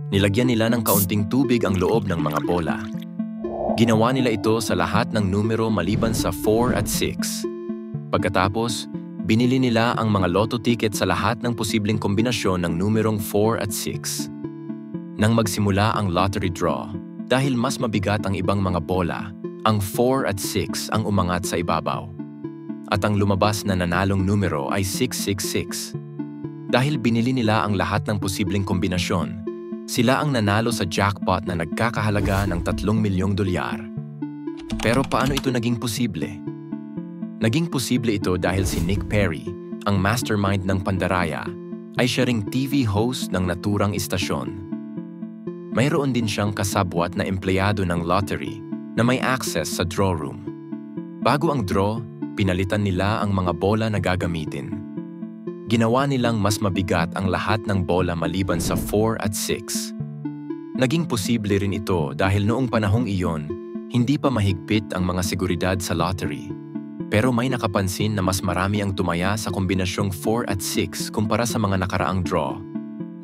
Nilagyan nila ng kaunting tubig ang loob ng mga bola. Ginawa nila ito sa lahat ng numero maliban sa 4 at 6. Pagkatapos, binili nila ang mga lotto ticket sa lahat ng posibleng kombinasyon ng numerong 4 at 6. Nang magsimula ang lottery draw, dahil mas mabigat ang ibang mga bola, ang 4 at 6 ang umangat sa ibabaw. At ang lumabas na nanalong numero ay 666. Dahil binili nila ang lahat ng posibleng kombinasyon, sila ang nanalo sa jackpot na nagkakahalaga ng 3 milyong dolyar. Pero paano ito naging posible? Naging posible ito dahil si Nick Perry, ang mastermind ng pandaraya, ay siya ring TV host ng naturang istasyon. Mayroon din siyang kasabwat na empleyado ng lottery na may access sa draw room. Bago ang draw, pinalitan nila ang mga bola na gagamitin. Ginawa nilang mas mabigat ang lahat ng bola maliban sa 4 at 6. Naging posible rin ito dahil noong panahong iyon, hindi pa mahigpit ang mga seguridad sa lottery. Pero may nakapansin na mas marami ang tumaya sa kombinasyong 4 at 6 kumpara sa mga nakaraang draw.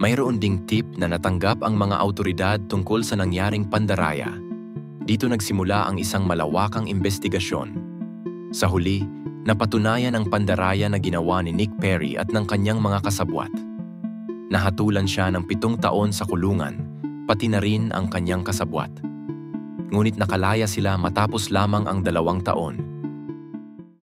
Mayroon ding tip na natanggap ang mga autoridad tungkol sa nangyaring pandaraya. Dito nagsimula ang isang malawakang investigasyon. Sa huli, napatunayan ang pandaraya na ginawa ni Nick Perry at ng kanyang mga kasabwat. Nahatulan siya ng 7 taon sa kulungan, pati na rin ang kanyang kasabwat. Ngunit nakalaya sila matapos lamang ang 2 taon